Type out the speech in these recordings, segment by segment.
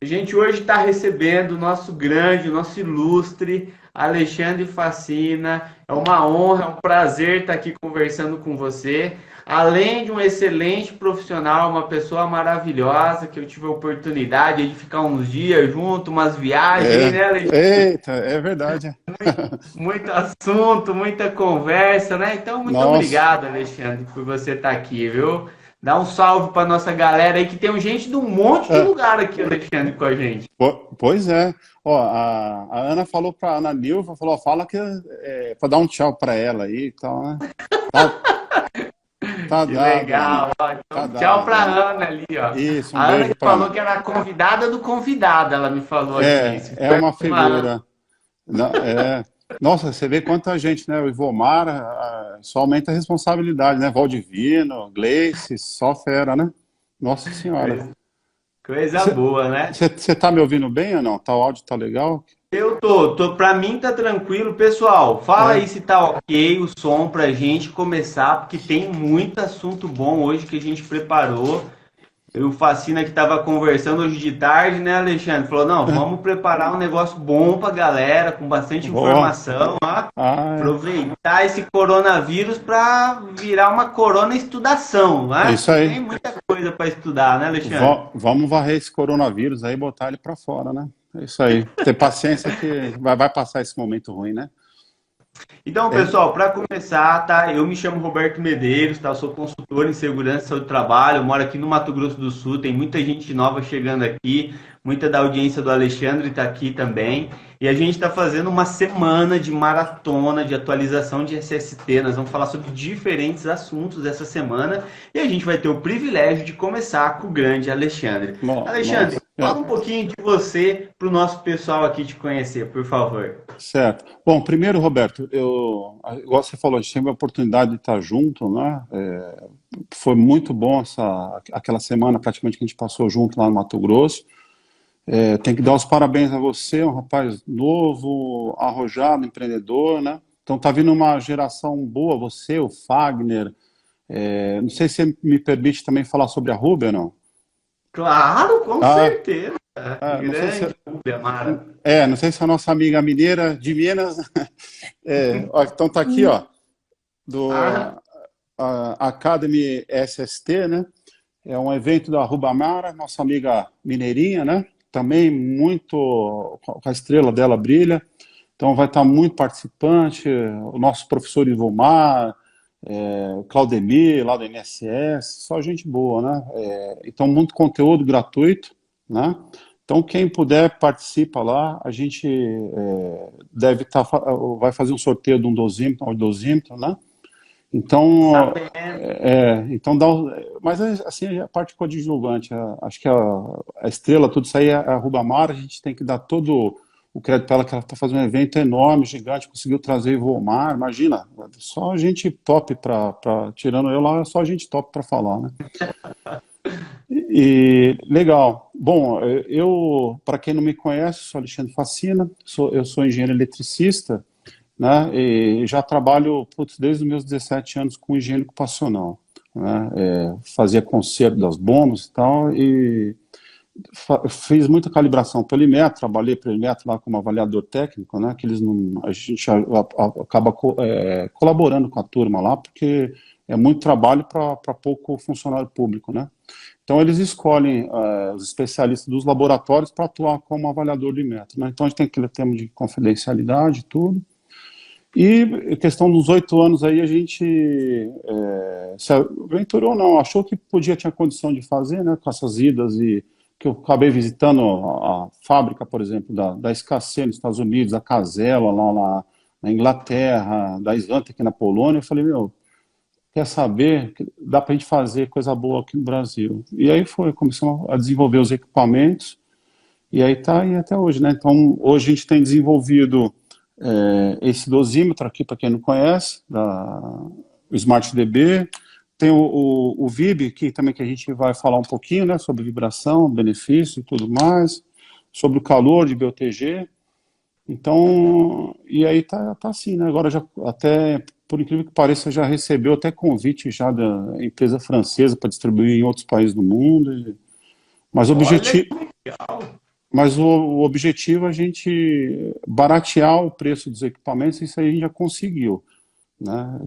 A gente hoje está recebendo o nosso grande, o nosso ilustre Alexandre Facina. É uma honra, é um prazer estar aqui conversando com você. Além de um excelente profissional, uma pessoa maravilhosa, que eu tive a oportunidade de ficar uns dias junto, umas viagens, né, Alexandre? Eita, é verdade. Muito assunto, muita conversa, né? Então, muito Nossa, obrigado, Alexandre, por você estar aqui, viu? Dá um salve para nossa galera aí, que tem gente de um monte de é, lugar aqui, Alexandre, com a gente. pois é. Ó, a Ana falou pra Ana Nilva, falou, ó, fala que pra dar um tchau pra ela aí e tal, né? Tá, tá Que dado, Ana. legal. Ó, Tá então, tchau dado, para Ana. a Ana ali, ó. Isso, um A Ana beijo que pra falou Ana. que era a convidada do convidado, ela me falou aqui. Se É foi uma uma Ana. figura. Nossa, você vê quanta gente, né? O Ivomar só aumenta a responsabilidade, né? Valdivino, Gleice, só fera, né? Nossa Senhora. Coisa boa, né? Você tá me ouvindo bem ou não? Tá, o áudio tá legal? Eu tô, pra mim tá tranquilo. Pessoal, fala É. aí se tá ok o som pra gente começar, porque tem muito assunto bom hoje que a gente preparou. Eu, o Facina que tava conversando hoje de tarde, né, Alexandre? Falou, não, vamos preparar um negócio bom pra galera, com bastante Ó. informação, ó. Ah, Aproveitar esse coronavírus para virar uma corona estudação, é né? isso Que aí. tem muita coisa para estudar, né, Alexandre? Vamos varrer esse coronavírus aí e botar ele pra fora, né? É isso aí. Ter paciência que vai passar esse momento ruim, né? Então, É. pessoal, para começar, tá? Eu me chamo Roberto Medeiros, tá? Eu sou consultor em segurança e saúde do trabalho, eu moro aqui no Mato Grosso do Sul, tem muita gente nova chegando aqui, muita da audiência do Alexandre está aqui também. E a gente está fazendo uma semana de maratona de atualização de SST. Nós vamos falar sobre diferentes assuntos essa semana e a gente vai ter o privilégio de começar com o grande Alexandre. Alexandre, Nossa. fala um pouquinho de você para o nosso pessoal aqui te conhecer, por favor. Certo. Bom, primeiro, Roberto, igual você falou, a gente teve a oportunidade de estar junto, né? Foi muito bom aquela semana praticamente que a gente passou junto lá no Mato Grosso. Tem que dar os parabéns a você, um rapaz novo, arrojado, empreendedor, né? Então tá vindo uma geração boa, você, o Fagner. Não sei se você me permite também falar sobre a Ruby ou não. Claro, com Ah, certeza. não sei se Grande Rubem Amara. não sei se a nossa amiga mineira de Minas. Ó, então tá aqui, ó, do Ah, Academy SST, né? É um evento da Rubamara, nossa amiga mineirinha, né? Também muito, com a estrela dela brilha. Então vai estar muito participante, o nosso professor Ivomar, o Claudemir, lá do INSS, só gente boa, né? Então muito conteúdo gratuito, né? Então quem puder participa lá, a gente vai fazer um sorteio de um dosímetro, né? Então, sabendo. então mas assim, a parte coadjuvante, acho que a estrela, tudo isso aí é a Rubamar, a gente tem que dar todo o crédito para ela, que ela está fazendo um evento enorme, gigante, conseguiu trazer Ivomar, imagina, só gente top tirando eu lá, só gente top para falar, né? Legal. Bom, para quem não me conhece, sou Alexandre Facina, eu sou engenheiro eletricista, né? E já trabalho desde os meus 17 anos com higiene ocupacional, né? Fazia conserto das bombas e tal, e fiz muita calibração pelo Inmetro, trabalhei pelo Inmetro lá como avaliador técnico, né? Que a gente acaba colaborando com a turma lá, porque é muito trabalho para pouco funcionário público, né? Então eles escolhem os especialistas dos laboratórios para atuar como avaliador do Inmetro, né? Então a gente tem aquele tema de confidencialidade e tudo. E questão dos 8 anos aí a gente se aventurou, não, achou que tinha condição de fazer, né, com essas idas, e que eu acabei visitando a fábrica, por exemplo, da SKC nos Estados Unidos, a Casella lá na Inglaterra, da Svantec aqui na Polônia. Eu falei, meu, quer saber, dá para a gente fazer coisa boa aqui no Brasil. E aí começamos a desenvolver os equipamentos, e aí tá aí até hoje, né? Então, hoje a gente tem desenvolvido esse dosímetro aqui, para quem não conhece, o SmartDB. Tem o VIB, que também que a gente vai falar um pouquinho, né, sobre vibração, benefício e tudo mais, sobre o calor de BOTG. Então, e aí tá assim, né? Agora já até, por incrível que pareça, já recebeu até convite já da empresa francesa para distribuir em outros países do mundo. Mas o Olha objetivo, que legal. mas o objetivo é a gente baratear o preço dos equipamentos, isso aí a gente já conseguiu, né?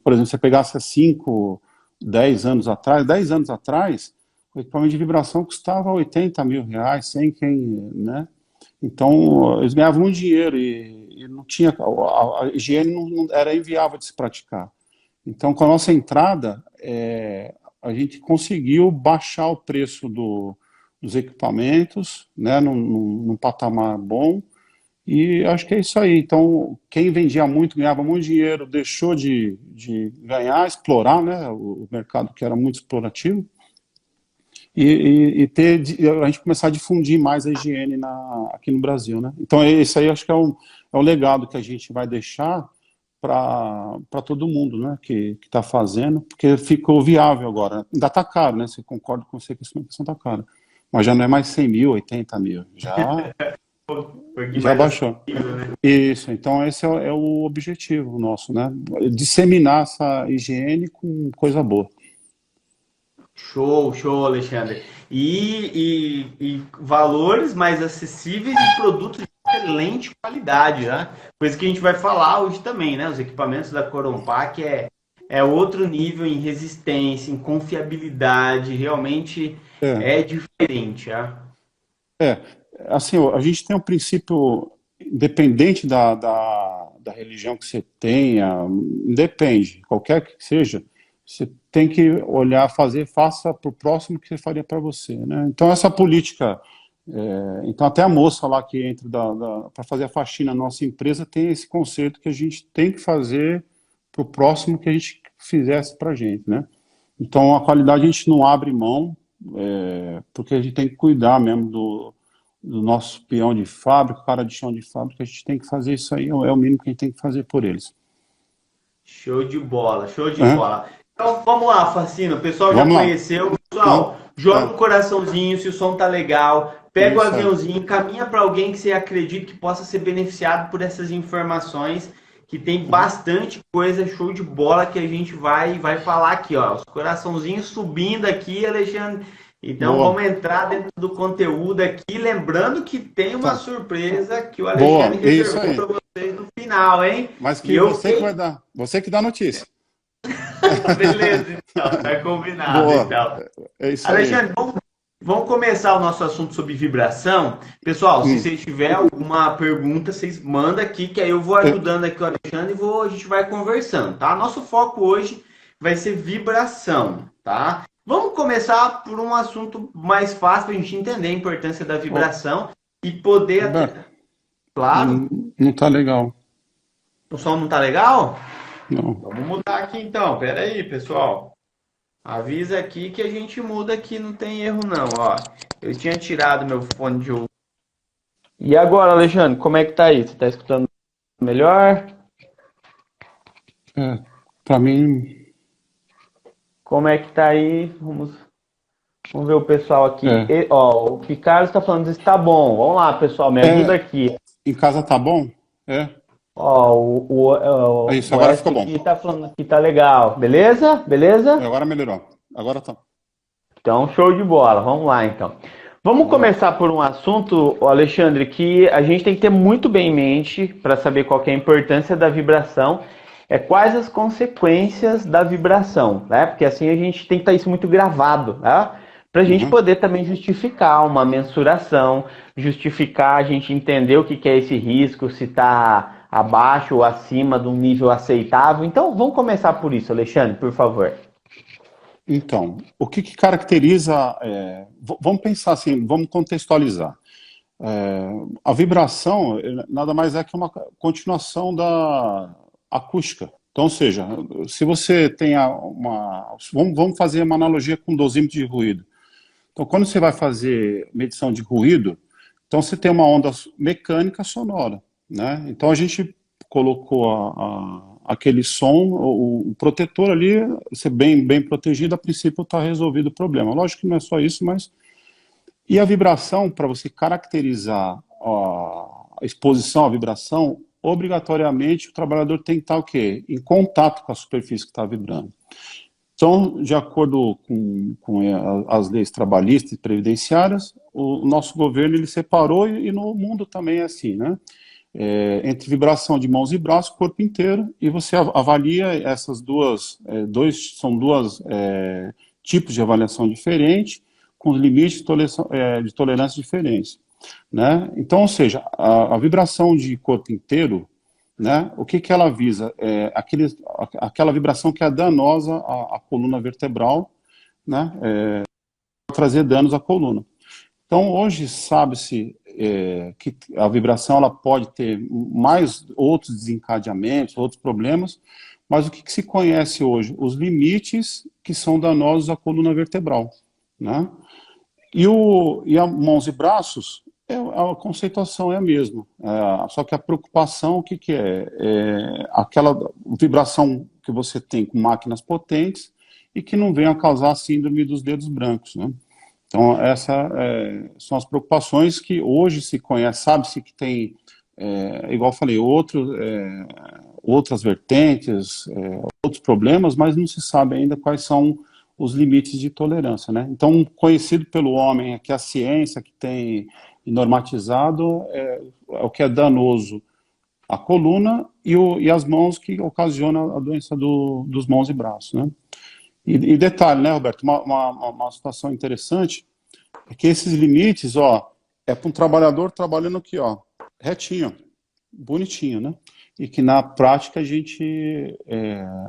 Por exemplo, você pegasse há 5, 10 anos atrás, o equipamento de vibração custava R$ 80.000, 100, né? Então, eles ganhavam muito dinheiro e não tinha, a higiene não era inviável de se praticar. Então, com a nossa entrada, a gente conseguiu baixar o preço dos equipamentos, né, num patamar bom, e acho que é isso aí. Então, quem vendia muito, ganhava muito dinheiro, deixou de ganhar, explorar, né, o mercado que era muito explorativo, a gente começar a difundir mais a higiene aqui no Brasil, né? Então, isso aí acho que é um legado que a gente vai deixar para todo mundo, né, que está fazendo, porque ficou viável agora. Ainda está caro, né? Você concorda com você que a questão está cara. Mas já não é mais 100 mil, 80 mil. Já baixou. Né? Isso, então esse é o objetivo nosso, né? Disseminar essa higiene com coisa boa. Show, show, Alexandre. E valores mais acessíveis e produtos de excelente qualidade, né? Coisa que a gente vai falar hoje também, né? Os equipamentos da Corompac é outro nível em resistência, em confiabilidade, realmente é diferente, né? Assim, a gente tem um princípio, independente da religião que você tenha, independe, qualquer que seja, você tem que olhar, faça para o próximo que você faria para você, né? Então essa política, então até a moça lá que entra para fazer a faxina na nossa empresa tem esse conceito que a gente tem que fazer para o próximo que a gente fizesse para a gente, né? Então a qualidade a gente não abre mão, porque a gente tem que cuidar mesmo do nosso peão de fábrica, cara de chão de fábrica, a gente tem que fazer isso aí, é o mínimo que a gente tem que fazer por eles. Show de bola, show de bola. Então vamos lá, Facina, o pessoal já conheceu. Pessoal, joga um coraçãozinho se o som tá legal, pega o aviãozinho, caminha para alguém que você acredita que possa ser beneficiado por essas informações, que tem bastante coisa show de bola que a gente vai falar aqui, ó. Os coraçãozinhos subindo aqui, Alexandre. Então vamos entrar dentro do conteúdo aqui, lembrando que tem uma surpresa que o Alexandre reservou para vocês no final, hein? Mas que você que vai dar, você que dá a notícia. Beleza, então, tá combinado. Então. É isso Alexandre, vamos começar o nosso assunto sobre vibração. Pessoal, se vocês tiverem alguma pergunta, vocês mandam aqui, que aí eu vou ajudando aqui o Alexandre e a gente vai conversando, tá? Nosso foco hoje vai ser vibração, tá? Vamos começar por um assunto mais fácil para a gente entender a importância da vibração e poder... Claro. Não tá legal. O som não tá legal? Não. Vamos mudar aqui então. Pera aí, pessoal. Avisa aqui que a gente muda aqui, não tem erro não, ó. Eu tinha tirado meu fone de ouvido. E agora, Alexandre, como é que tá aí? Você tá escutando melhor? Para mim... Como é que tá aí? Vamos ver o pessoal aqui. O Ricardo está falando que está bom. Vamos lá, pessoal, me ajuda aqui. Em casa tá bom? Isso, agora ficou bom. Aqui tá falando que tá legal. Beleza? Beleza? Agora melhorou. Agora tá. Então, show de bola. Vamos lá, então. Vamos começar por um assunto, Alexandre, que a gente tem que ter muito bem em mente para saber qual que é a importância da vibração. Quais as consequências da vibração, né? Porque assim a gente tem que ter isso muito gravado, né? Para a gente poder também justificar uma mensuração, justificar a gente entender o que é esse risco, se está abaixo ou acima de um nível aceitável. Então, vamos começar por isso, Alexandre, por favor. Então, o que caracteriza... vamos pensar assim, vamos contextualizar. A vibração nada mais é que uma continuação da acústica. Então, ou seja, se você tem vamos fazer uma analogia com dosímetro de ruído. Então, quando você vai fazer medição de ruído, então você tem uma onda mecânica sonora, né? Então, a gente colocou aquele som, o protetor ali, ser bem protegido, a princípio está resolvido o problema. Lógico que não é só isso, mas... E a vibração, para você caracterizar a exposição à vibração, obrigatoriamente o trabalhador tem que estar o quê? Em contato com a superfície que está vibrando. Então, de acordo com as leis trabalhistas e previdenciárias, o nosso governo ele separou e no mundo também é assim, né? Entre vibração de mãos e braços, corpo inteiro, e você avalia essas são duas tipos de avaliação diferentes, com limites de tolerância diferentes, né? Então, ou seja, a vibração de corpo inteiro, né, o que ela visa? Aquela vibração que é danosa à coluna vertebral, né, trazer danos à coluna. Então, hoje sabe-se que a vibração ela pode ter mais outros desencadeamentos, outros problemas, mas o que se conhece hoje? Os limites que são danosos à coluna vertebral, né? E a mãos e braços, a conceituação é a mesma, só que a preocupação, o que é? Aquela vibração que você tem com máquinas potentes e que não venha a causar síndrome dos dedos brancos, né? Então, essas são as preocupações que hoje se conhece, sabe-se que tem, igual eu falei, outras vertentes, outros problemas, mas não se sabe ainda quais são os limites de tolerância, né? Então, conhecido pelo homem, que a ciência que tem normatizado é o que é danoso à coluna e as mãos, que ocasiona a doença dos mãos e braços, né? E detalhe, né, Roberto, uma situação interessante é que esses limites, é para um trabalhador trabalhando aqui, retinho, bonitinho, né? E que na prática a gente,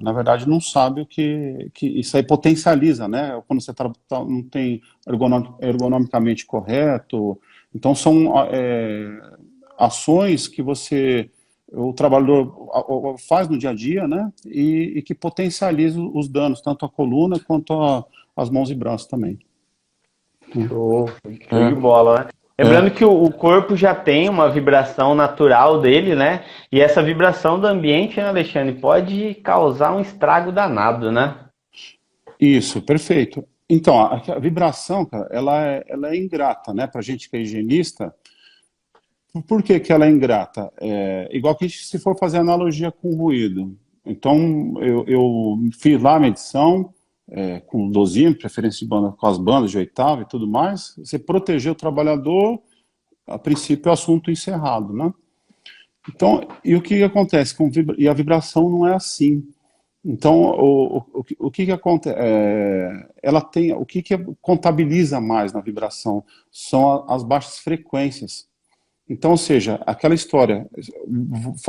na verdade, não sabe o que isso aí potencializa, né? Quando você não tem ergonomicamente correto. Então, são ações que o trabalhador faz no dia a dia, né? E que potencializa os danos, tanto à coluna quanto às mãos e braços também. Show de bola, né? Lembrando que o corpo já tem uma vibração natural dele, né? E essa vibração do ambiente, né, Alexandre, pode causar um estrago danado, né? Isso, perfeito. Então, a vibração, cara, ela é ingrata, né? Pra gente que é higienista. Por que ela é ingrata? Igual que se for fazer analogia com ruído. Então, eu fiz lá a medição, com dosímetro, preferência de banda, com as bandas de oitava e tudo mais. Você proteger o trabalhador, a princípio é o assunto encerrado, né? Então, e o que acontece? E a vibração não é assim. Então, o que acontece? Ela tem, o que contabiliza mais na vibração são as baixas frequências. Então, ou seja, aquela história,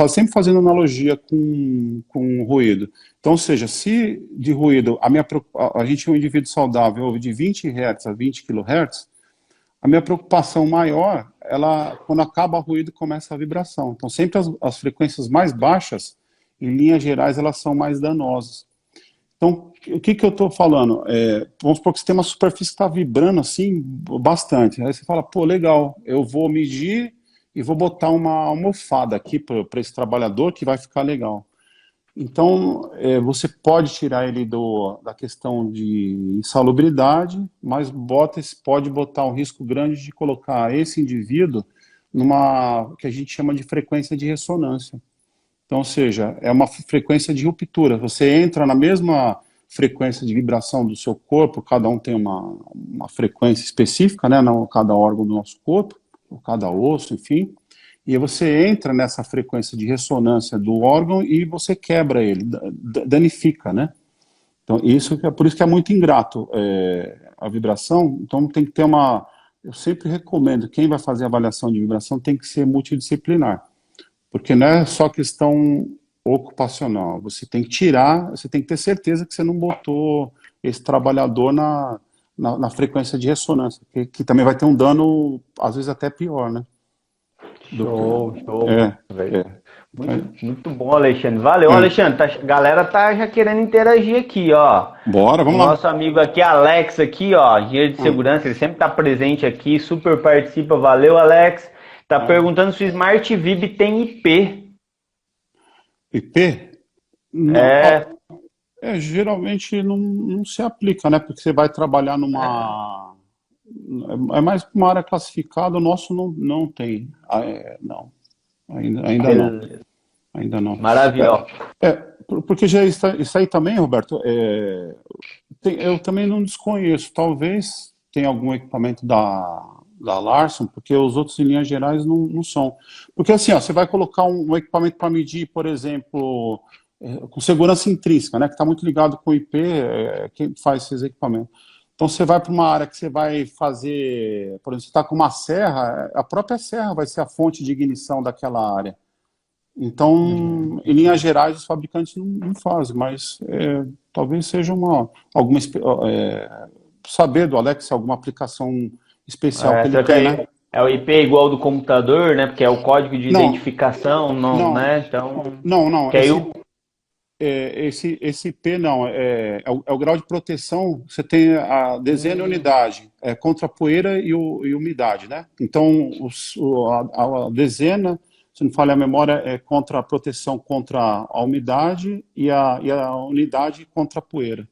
sempre fazendo analogia com ruído. Então, ou seja, se de ruído, a gente é um indivíduo saudável, ouve de 20 Hz a 20 kHz, a minha preocupação maior, quando acaba o ruído, começa a vibração. Então, sempre as frequências mais baixas, em linhas gerais, elas são mais danosas. Então, o que eu estou falando? Vamos supor que você tem uma superfície que está vibrando assim, bastante. Aí você fala, pô, legal, eu vou medir e vou botar uma almofada aqui para esse trabalhador que vai ficar legal. Então, você pode tirar ele da questão de insalubridade, mas pode botar um risco grande de colocar esse indivíduo numa que a gente chama de frequência de ressonância. Então, ou seja, é uma frequência de ruptura. Você entra na mesma frequência de vibração do seu corpo, cada um tem uma frequência específica, né, cada órgão do nosso corpo, ou cada osso, enfim, e você entra nessa frequência de ressonância do órgão e você quebra ele, danifica, né? Então, por isso que é muito ingrato a vibração. Então, tem que ter eu sempre recomendo, quem vai fazer avaliação de vibração tem que ser multidisciplinar, porque não é só questão ocupacional, você tem que ter certeza que você não botou esse trabalhador na frequência de ressonância, que também vai ter um dano, às vezes até pior, né? Show. Muito bom, Alexandre. Valeu, Alexandre. A galera tá já querendo interagir aqui, ó. Bora, vamos lá. Nosso amigo aqui, Alex, aqui, ó, engenheiro de segurança, ele sempre tá presente aqui, super participa. Valeu, Alex. Tá perguntando se o Smart Vib tem IP. IP? Não, geralmente não se aplica, né? Porque você vai trabalhar é mais uma área classificada, o nosso não tem. Não. Ainda não. Ainda não. Maravilha. Porque já isso aí também, Roberto, eu também não desconheço. Talvez tenha algum equipamento da da Larson, porque os outros, em linhas gerais, não são. Porque, assim, ó, você vai colocar um equipamento para medir, por exemplo, com segurança intrínseca, né, que está muito ligado com o IP, quem faz esses equipamentos. Então, você vai para uma área que você vai fazer, por exemplo, você está com uma serra, a própria serra vai ser a fonte de ignição daquela área. Então, em linhas gerais, os fabricantes não fazem, mas talvez seja alguma saber do Alex alguma aplicação especial que ele tem, né? É o IP igual do computador, né? Porque é o código de Não, identificação, não, não, né? Então, não. que aí Esse IP não, é o grau de proteção. Você tem a dezena e unidade, contra a poeira e umidade, né? Então, a dezena, se não falha a memória, é contra a proteção contra a umidade e a unidade contra a poeira.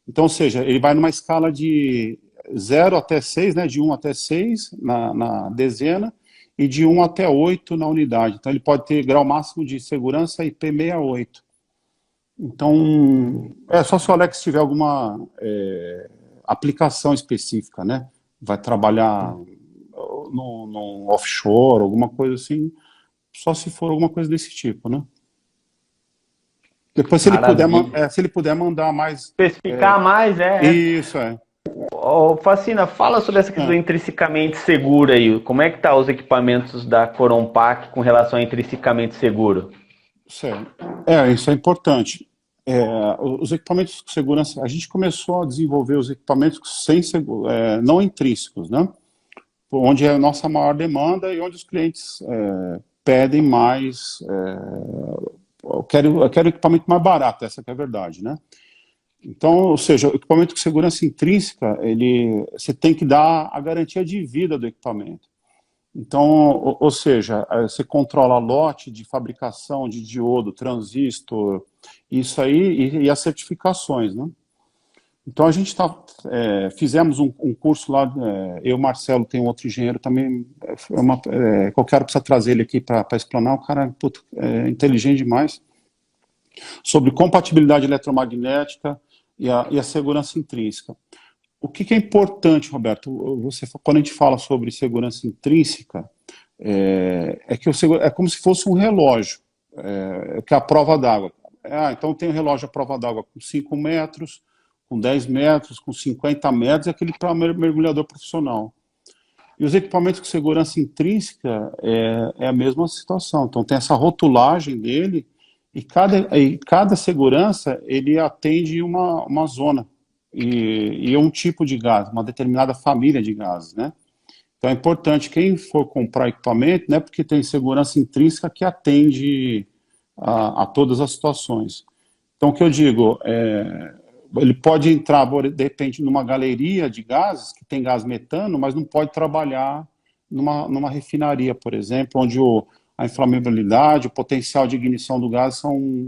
Então, ou seja, ele vai numa escala de 0 até 6, né? De 1 até 6 na dezena e de 1 até 8 na unidade. Então, ele pode ter grau máximo de segurança IP68. Então, só se o Alex tiver alguma aplicação específica, né? Vai trabalhar no offshore, alguma coisa assim, só se for alguma coisa desse tipo, né? Depois, se ele puder mandar mais... Especificar mais, Isso, Facina, fala sobre essa questão intrinsecamente segura aí. Como é que tá os equipamentos da Corompac com relação a intrinsecamente seguro? Certo. Isso é importante. Os equipamentos de segurança, a gente começou a desenvolver os equipamentos não intrínsecos, né? Onde é a nossa maior demanda e onde os clientes pedem mais. Eu quero equipamento mais barato, essa que é a verdade, né? Então, ou seja, o equipamento de segurança intrínseca, você tem que dar a garantia de vida do equipamento. Então, ou seja, você controla lote de fabricação de diodo, transistor, isso aí, e as certificações, né? Então, a gente fizemos um curso lá, eu e o Marcelo, tem um outro engenheiro também, qualquer hora precisa trazer ele aqui para explanar, o cara é inteligente demais, sobre compatibilidade eletromagnética e a segurança intrínseca. O que é importante, Roberto, quando a gente fala sobre segurança intrínseca, que é como se fosse um relógio, que é a prova d'água. Então tem um relógio à prova d'água com 5 metros, com 10 metros, com 50 metros, e aquele para mergulhador profissional. E os equipamentos com segurança intrínseca é a mesma situação. Então tem essa rotulagem dele, e cada segurança ele atende uma zona. E um tipo de gás, uma determinada família de gases, né? Então é importante, quem for comprar equipamento, né, porque tem segurança intrínseca que atende a todas as situações. Então o que eu digo, ele pode entrar, de repente, numa galeria de gases, que tem gás metano, mas não pode trabalhar numa refinaria, por exemplo, onde a inflamabilidade, o potencial de ignição do gás são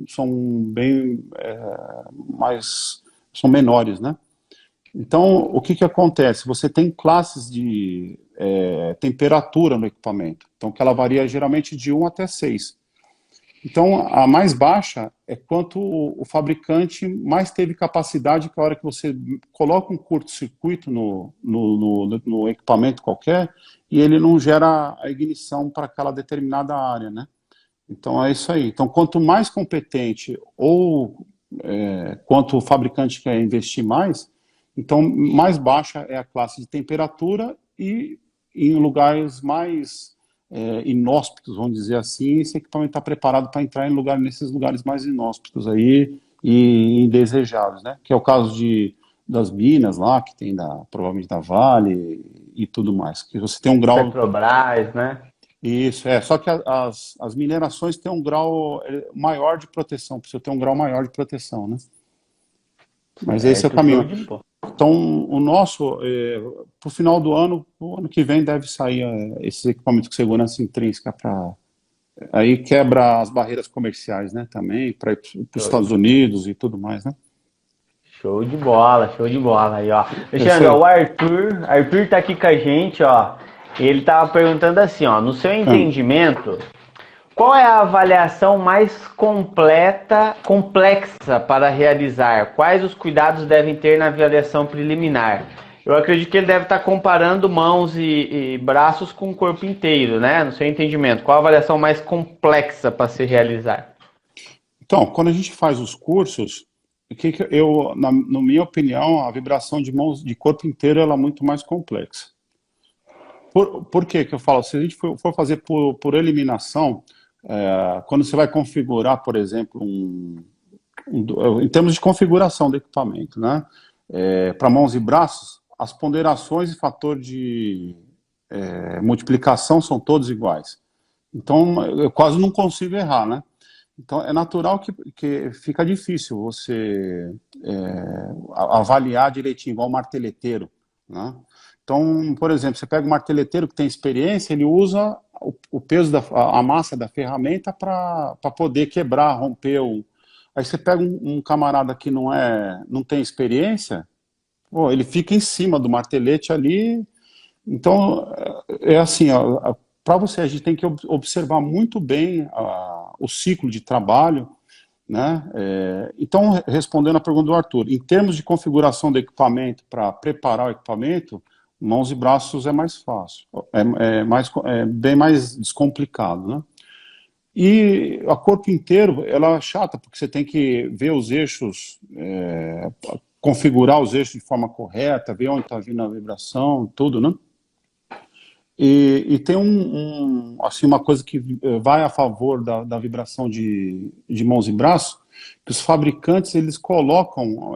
bem são menores, né? Então, o que acontece? Você tem classes de temperatura no equipamento, então que ela varia geralmente de 1 até 6. Então, a mais baixa é quanto o fabricante mais teve capacidade, que a hora que você coloca um curto-circuito no equipamento qualquer, e ele não gera a ignição para aquela determinada área, né? Então, é isso aí. Então, quanto mais competente quanto o fabricante quer investir mais, então mais baixa é a classe de temperatura e em lugares mais inóspitos, vamos dizer assim, esse equipamento está preparado para entrar nesses lugares mais inóspitos aí e indesejáveis, né? Que é o caso das minas lá, que tem provavelmente da Vale e tudo mais, que você tem um grau... Petrobras, né? Isso, só que as minerações têm um grau maior de proteção, precisa ter um grau maior de proteção, né? Mas esse é o caminho. Então, o nosso, para o final do ano, o ano que vem deve sair esses equipamentos de segurança intrínseca aí quebra as barreiras comerciais, né, também, para ir para os Estados Unidos e tudo mais, né? Show de bola aí, ó. Alexandre, o Arthur tá aqui com a gente, ó. Ele tava perguntando assim, ó, no seu entendimento, qual é a avaliação mais complexa para realizar? Quais os cuidados devem ter na avaliação preliminar? Eu acredito que ele deve estar comparando mãos e braços com o corpo inteiro, né? No seu entendimento, qual a avaliação mais complexa para se realizar? Então, quando a gente faz os cursos, na minha opinião, a vibração de mãos de corpo inteiro ela é muito mais complexa. Por que eu falo? Se a gente for fazer por eliminação, quando você vai configurar, por exemplo, em termos de configuração do equipamento, né, para mãos e braços, as ponderações e fator de multiplicação são todos iguais. Então, eu quase não consigo errar, né? Então, é natural que fica difícil você avaliar direitinho, igual o marteleteiro, né? Então, por exemplo, você pega um marteleteiro que tem experiência, ele usa o peso, a massa da ferramenta para poder quebrar, romper. Aí você pega um camarada que não tem experiência, pô, ele fica em cima do martelete ali. Então, é assim, para você, a gente tem que observar muito bem o ciclo de trabalho, né? Então, respondendo a pergunta do Arthur, em termos de configuração do equipamento, para preparar o equipamento, mãos e braços é mais fácil, é bem mais descomplicado, né? E a corpo inteiro, ela é chata, porque você tem que ver os eixos, configurar os eixos de forma correta, ver onde está vindo a vibração, tudo, né? E tem assim, uma coisa que vai a favor da vibração de mãos e braços, que os fabricantes, eles colocam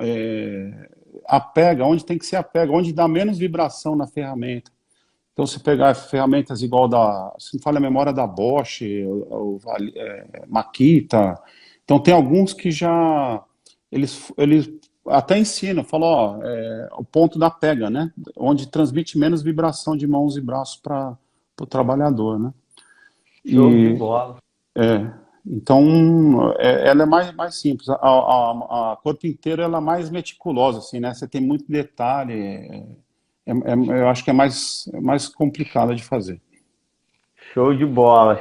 a pega, onde tem que ser a pega, onde dá menos vibração na ferramenta. Então, se pegar ferramentas igual se não falha a memória da Bosch, Makita, então tem alguns que já, eles até ensinam, falam, o ponto da pega, né? Onde transmite menos vibração de mãos e braços para o trabalhador, né? Show de bola. Então, ela é mais simples. A corpo inteiro ela é mais meticulosa, assim, né? Você tem muito detalhe. Eu acho que é mais complicada de fazer. Show de bola,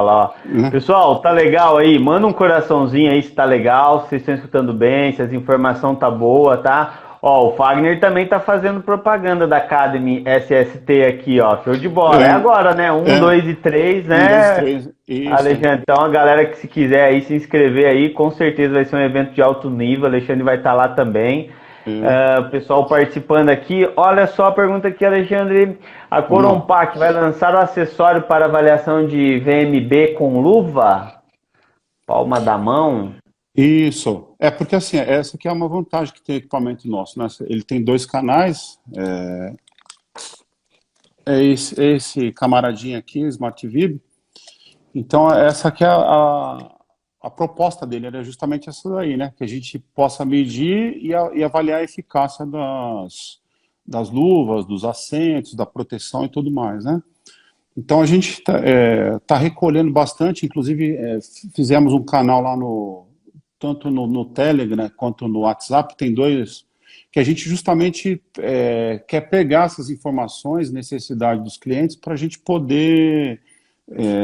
ó. Pessoal, tá legal aí? Manda um coraçãozinho aí se tá legal, se vocês estão escutando bem, se as informações tá boa, tá? Ó, o Fagner também tá fazendo propaganda da Academy SST aqui, ó. Show de bola. É agora, né? 1, 2 e 3, né? 1, 2, 3. Isso. Alexandre, então a galera que se quiser aí se inscrever aí, com certeza vai ser um evento de alto nível. Alexandre vai estar lá também. Pessoal participando aqui. Olha só a pergunta aqui, Alexandre. A Corompac vai lançar o acessório para avaliação de VMB com luva? Palma da mão? Isso. Porque assim, essa aqui é uma vantagem que tem o equipamento nosso, né? Ele tem 2 canais. Esse camaradinho aqui, Smart Vib. Então, essa aqui é a proposta dele, era justamente essa daí, né? Que a gente possa medir e avaliar a eficácia das luvas, dos assentos, da proteção e tudo mais, né? Então a gente tá recolhendo bastante, inclusive fizemos um canal lá tanto no Telegram quanto no WhatsApp, tem 2, que a gente justamente quer pegar essas informações, necessidade dos clientes, para a gente poder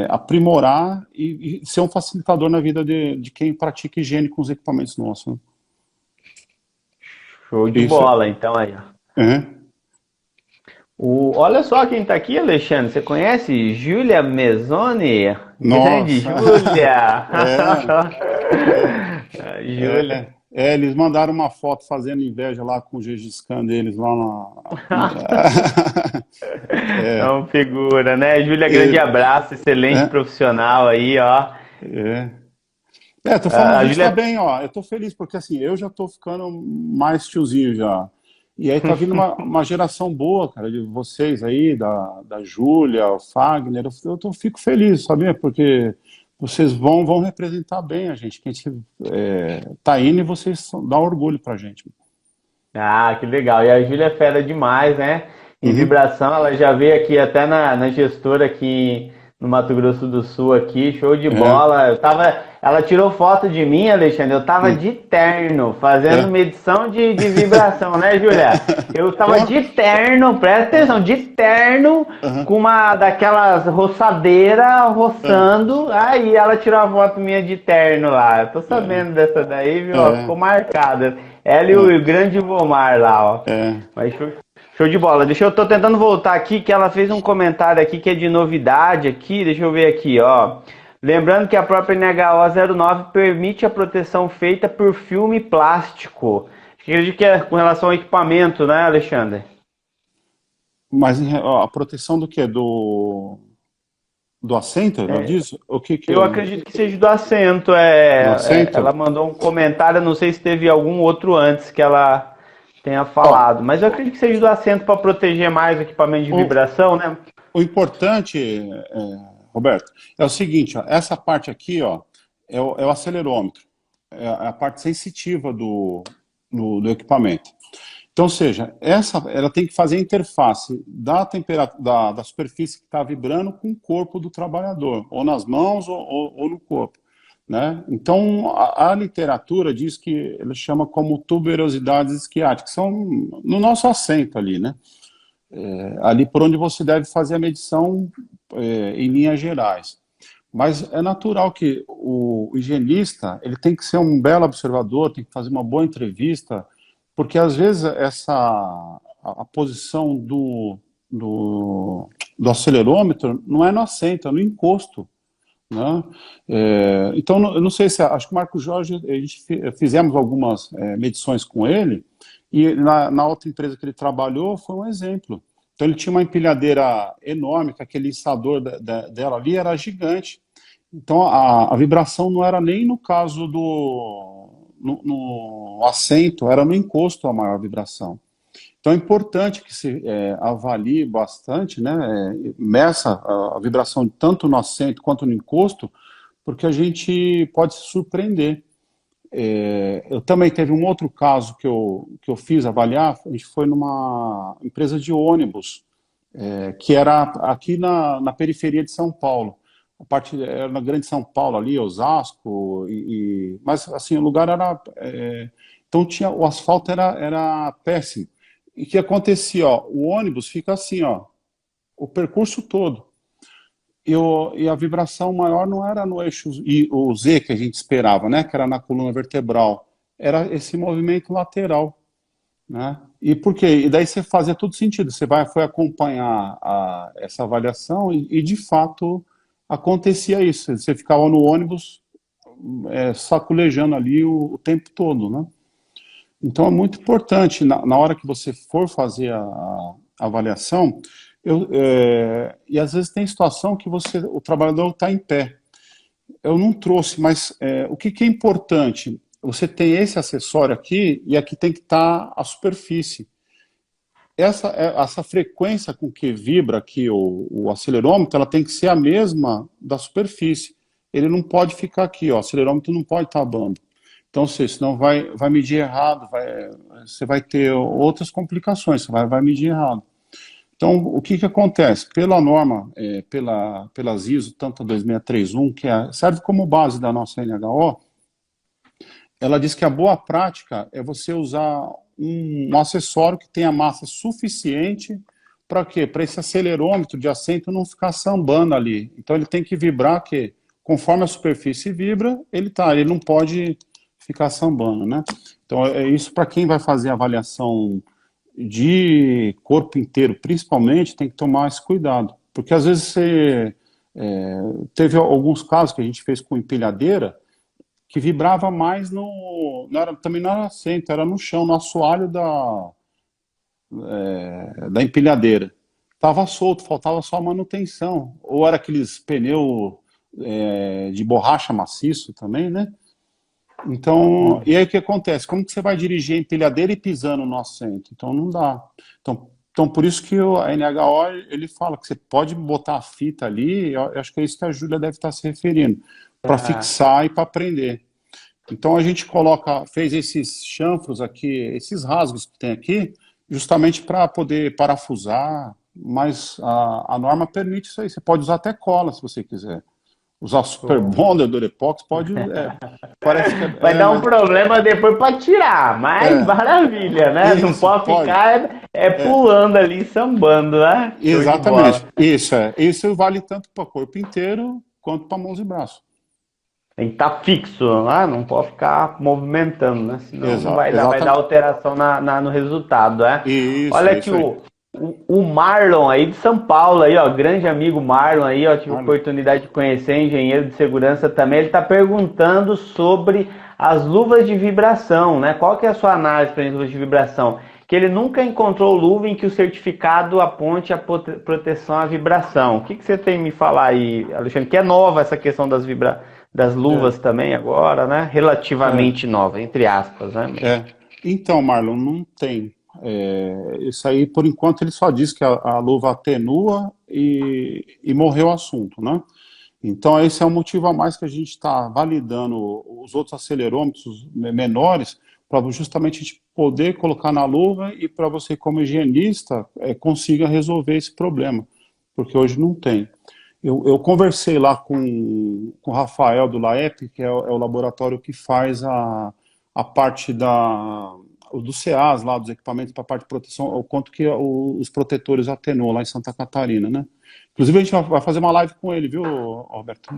aprimorar e ser um facilitador na vida de quem pratica higiene com os equipamentos nossos. Né? Show de bola, então aí. Olha só quem está aqui, Alexandre. Você conhece Júlia Mezzoni? Grande Júlia! Júlia. Eles mandaram uma foto fazendo inveja lá com o Gengis Khan deles lá É uma figura, né? Júlia, grande abraço, excelente profissional aí, ó. Tô falando, a gente tá bem, ó. Eu tô feliz porque assim, eu já tô ficando mais tiozinho já. E aí tá vindo uma geração boa, cara, de vocês aí, da Júlia, o Fagner. Eu fico feliz, sabia? Porque vocês vão representar bem a gente. Que a gente tá indo e vocês dão orgulho pra gente. Ah, que legal. E a Júlia é fera demais, né? Em vibração, ela já veio aqui até na gestora aqui no Mato Grosso do Sul aqui, show de bola. Ela tirou foto de mim, Alexandre, eu tava de terno, fazendo medição de vibração, né, Júlia? Eu tava de terno, presta atenção, de terno, com uma daquelas roçadeiras roçando, aí ela tirou a foto minha de terno lá. Eu tô sabendo dessa daí, viu? Ficou marcada. Ela e o grande Vomar lá, ó. Mas Show de bola. Tô tentando voltar aqui, que ela fez um comentário aqui que é de novidade aqui. Deixa eu ver aqui, ó. Lembrando que a própria NHO 09 permite a proteção feita por filme plástico. Acredito que é com relação ao equipamento, né, Alexandre? Mas ó, a proteção do quê? Do assento? Ela diz? O que Eu acredito que seja do assento. Do assento? Ela mandou um comentário, não sei se teve algum outro antes que ela tenha falado, mas eu acredito que seja do assento para proteger mais o equipamento de vibração, né? O importante, Roberto, é o seguinte, ó, essa parte aqui, ó, é o acelerômetro, é a parte sensitiva do equipamento. Então, ou seja, ela tem que fazer a interface da temperatura, da superfície que está vibrando com o corpo do trabalhador, ou nas mãos ou no corpo, né? Então, a literatura diz que ele chama como tuberosidades esquiáticas, que são no nosso assento ali, né? Ali por onde você deve fazer a medição em linhas gerais. Mas é natural que o higienista ele tem que ser um belo observador, tem que fazer uma boa entrevista, porque às vezes a posição do acelerômetro não é no assento, é no encosto, né? Então, eu não sei se... Acho que o Marco Jorge, a gente fizemos algumas medições com ele, e na outra empresa que ele trabalhou foi um exemplo. Então ele tinha uma empilhadeira enorme, que aquele içador dela ali era gigante. Então a vibração não era nem no caso no assento, era no encosto a maior vibração. Então é importante que se avalie bastante, né, meça a vibração tanto no assento quanto no encosto, porque a gente pode se surpreender. Eu também teve um outro caso que eu fiz avaliar, a gente foi numa empresa de ônibus, que era aqui na periferia de São Paulo. A parte era na grande São Paulo ali, Osasco, mas assim, o lugar era... então o asfalto era péssimo. E o que acontecia? Ó, o ônibus fica assim, ó, o percurso todo. E a vibração maior não era no eixo o Z que a gente esperava, né? Que era na coluna vertebral. Era esse movimento lateral, né? E por quê? E daí você fazia todo sentido. Você foi acompanhar essa avaliação e de fato acontecia isso. Você ficava no ônibus saculejando ali o tempo todo, né? Então é muito importante, na hora que você for fazer a avaliação, e às vezes tem situação que o trabalhador está em pé. Eu não trouxe, mas o que é importante? Você tem esse acessório aqui, e aqui tem que estar a superfície. Essa frequência com que vibra aqui o acelerômetro, ela tem que ser a mesma da superfície. Ele não pode ficar aqui, ó, o acelerômetro não pode estar bamba. Então, senão vai medir errado, você vai ter outras complicações, você vai medir errado. Então, o que acontece? Pela norma, pelas ISO, tanto a 2631, que serve como base da nossa NHO, ela diz que a boa prática é você usar um acessório que tenha massa suficiente para quê? Para esse acelerômetro de assento não ficar sambando ali. Então, ele tem que vibrar, que conforme a superfície vibra, ele não pode ficar sambando, né? Então, é isso para quem vai fazer a avaliação de corpo inteiro, principalmente, tem que tomar esse cuidado. Porque às vezes teve alguns casos que a gente fez com empilhadeira que vibrava mais também não era assento, era no chão, no assoalho da empilhadeira. Estava solto, faltava só manutenção. Ou era aqueles pneus de borracha maciço também, né? Então, e aí o que acontece? Como que você vai dirigir a empilhadeira e pisando no assento? Então não dá. Então por isso que a NHO, ele fala que você pode botar a fita ali, eu acho que é isso que a Júlia deve estar se referindo, para fixar e para prender. Então a gente fez esses chanfros aqui, esses rasgos que tem aqui, justamente para poder parafusar, mas a norma permite isso aí. Você pode usar até cola, se você quiser. Usar Super Bonder do Epox pode... parece que vai dar um problema depois para tirar, mas maravilha, né? Isso, não pode ficar pulando ali, sambando, né? Exatamente. Isso vale tanto para o corpo inteiro quanto para mãos e braços. Tem que estar fixo, não pode ficar movimentando, né? Senão não vai Exatamente. dar alteração no resultado, né? Isso, Olha é aqui isso aí. o Marlon aí de São Paulo, aí, ó, grande amigo Marlon aí, ó, tive a Marlon. oportunidade de conhecer, engenheiro de segurança também. Ele está perguntando sobre as luvas de vibração, né? Qual que é a sua análise para as luvas de vibração? Que ele nunca encontrou luva em que o certificado aponte a proteção à vibração. O que você tem me falar aí, Alexandre? Que é nova essa questão das luvas É, também agora, né? é, Relativamente nova, entre aspas, né? é. Então, Marlon, não tem. Isso aí, por enquanto, ele só diz que a luva atenua e morreu o assunto, né? Então, esse é o motivo a mais que a gente está validando os outros acelerômetros menores para justamente a gente poder colocar na luva e para você, como higienista, consiga resolver esse problema, porque hoje não tem. Eu conversei lá com o Rafael do LAEP, que é o laboratório que faz a parte dos CAs lá, dos equipamentos para a parte de proteção, o quanto que os protetores atenuam lá em Santa Catarina, né? Inclusive a gente vai fazer uma live com ele, viu, Roberto?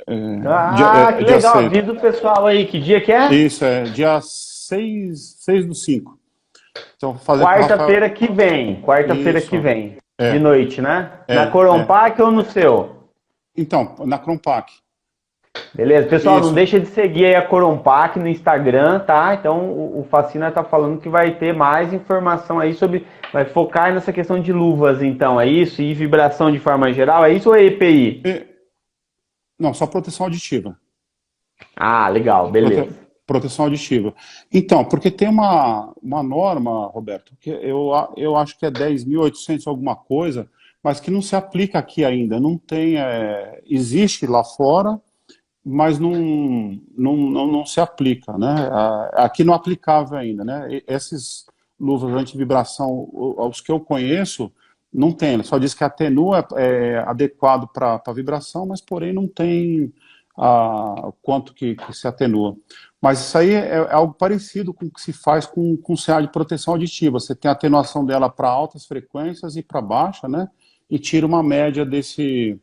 Que Dia legal, 6. avisa o pessoal aí, que dia que é? Isso, dia 6/5. Então, fazer com o Rafael. Quarta-feira que Isso, vem, de é, noite, né? Na é. Corompac ou no seu? Então, na Crompac. Beleza, pessoal, não Isso. deixa de seguir aí a Corompac no Instagram, tá? Então o Facina tá falando que vai ter mais informação aí sobre, vai focar nessa questão de luvas, então, é isso? E vibração de forma geral, é isso ou é EPI? Não, só proteção auditiva. Ah, legal, beleza. Proteção auditiva. Então, porque tem uma norma, Roberto, que eu acho que é 10.800 alguma coisa, mas que não se aplica aqui ainda. Não tem, existe lá fora, mas não se aplica, né? Aqui não é aplicável ainda, né? Esses luvas anti-vibração, os que eu conheço, não tem. Ele só diz que atenua, é adequado para vibração, mas porém não tem quanto que se atenua. Mas isso aí é algo parecido com o que se faz com CA de proteção auditiva. Você tem a atenuação dela para altas frequências e para baixa, né? E tira uma média desse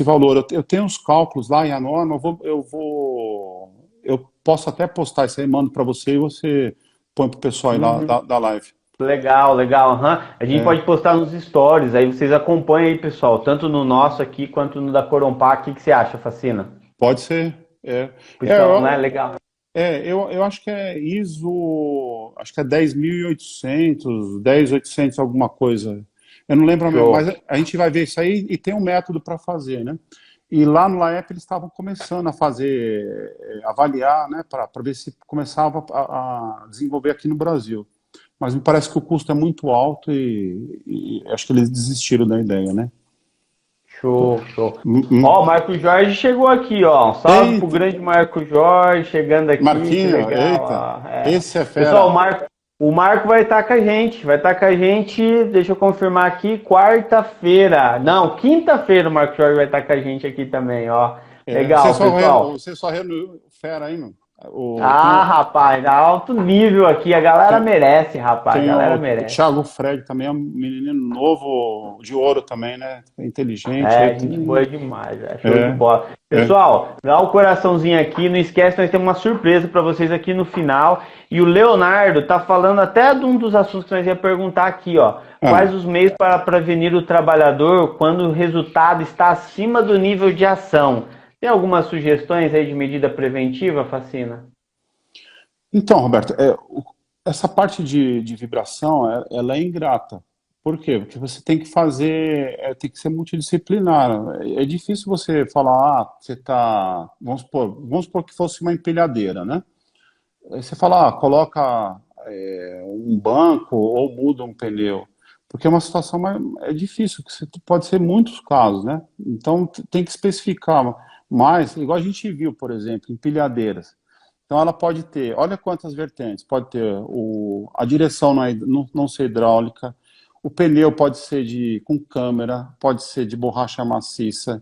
valor. Eu tenho os cálculos lá e a norma, eu posso até postar isso aí, mando para você e você põe para o pessoal aí lá da live. Legal, legal. A gente pode postar nos stories, aí vocês acompanham aí, pessoal, tanto no nosso aqui quanto no da Corumbá. O que você acha, Facina? Pode ser. Então, né? Legal. Eu acho que é ISO, acho que é 10.800, 10.800 alguma coisa. Eu não lembro mesmo, mas a gente vai ver isso aí e tem um método para fazer, né? E lá no LAEP eles estavam começando a fazer, avaliar, né, para ver se começava a desenvolver aqui no Brasil. Mas me parece que o custo é muito alto e acho que eles desistiram da ideia, né? Show. Ó, o Marco Jorge chegou aqui, ó. Um salve pro grande Marco Jorge, chegando aqui. Marquinho, que legal, eita, esse é fera. Pessoal, o Marco vai estar com a gente, deixa eu confirmar aqui, quarta-feira. Não, quinta-feira o Marco Jorge vai estar com a gente aqui também, ó. Legal, pessoal. Você só fera aí, mano. Rapaz, alto nível aqui, a galera merece, rapaz, a galera merece. O Thiago Fred também é um menino novo, de ouro também, né? Inteligente. Gente boa demais, show de bola. Pessoal, dá um coraçãozinho aqui, não esquece, nós temos uma surpresa para vocês aqui no final. E o Leonardo tá falando até de um dos assuntos que nós ia perguntar aqui, ó. Quais os meios para prevenir o trabalhador quando o resultado está acima do nível de ação? Tem algumas sugestões aí de medida preventiva, Facina? Então, Roberto, essa parte de vibração, ela é ingrata. Por quê? Porque você tem que fazer, tem que ser multidisciplinar. É difícil você falar, você tá, vamos supor que fosse uma empilhadeira, né? Aí você fala, coloca um banco ou muda um pneu. Porque é uma situação difícil, que pode ser muitos casos, né? Então tem que especificar. Mas, igual a gente viu, por exemplo, empilhadeiras. Então ela pode ter, olha quantas vertentes, pode ter a direção não ser hidráulica, o pneu pode ser com câmera, pode ser de borracha maciça.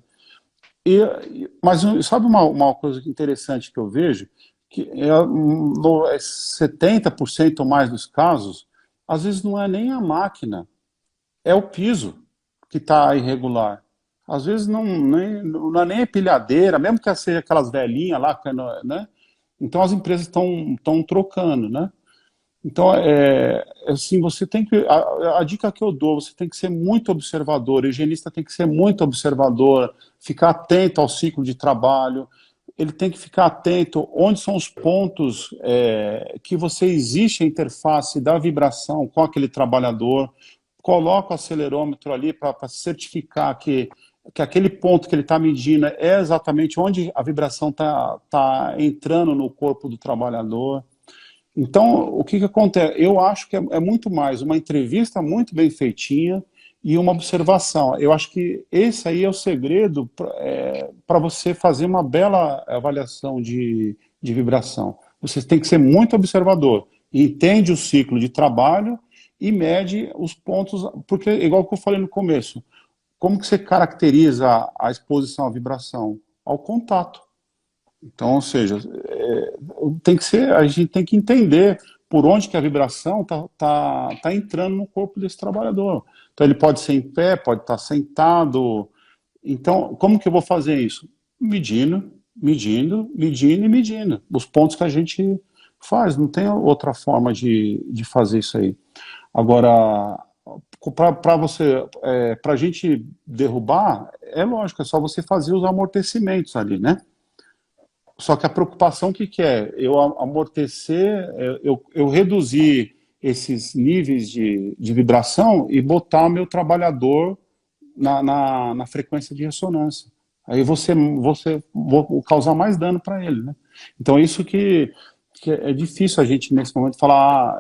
Mas sabe uma coisa interessante que eu vejo? Que 70% ou mais dos casos, às vezes não é nem a máquina, é o piso que está irregular. às vezes não é nem empilhadeira, mesmo que seja aquelas velhinhas lá, né? Então as empresas estão trocando, né? Então, assim, você tem que. A dica que eu dou, você tem que ser muito observador, o higienista tem que ser muito observador, ficar atento ao ciclo de trabalho, ele tem que ficar atento onde são os pontos que você existe a interface da vibração com aquele trabalhador, coloca o acelerômetro ali para certificar que aquele ponto que ele está medindo é exatamente onde a vibração tá entrando no corpo do trabalhador. Então, o que acontece? Eu acho que é muito mais uma entrevista muito bem feitinha e uma observação. Eu acho que esse aí é o segredo para você fazer uma bela avaliação de vibração. Você tem que ser muito observador, entende o ciclo de trabalho e mede os pontos, porque, igual que eu falei no começo, como que você caracteriza a exposição à vibração? Ao contato. Então, ou seja, a gente tem que entender por onde que a vibração tá entrando no corpo desse trabalhador. Então, ele pode ser em pé, pode estar sentado. Então, como que eu vou fazer isso? Medindo e medindo. Os pontos que a gente faz, não tem outra forma de fazer isso aí. Agora, para a gente derrubar, é lógico, é só você fazer os amortecimentos ali, né? Só que a preocupação, o que é? Eu amortecer, eu reduzir esses níveis de vibração e botar o meu trabalhador na frequência de ressonância. Aí você vou causar mais dano para ele, né? Então, isso que é difícil a gente, nesse momento, falar,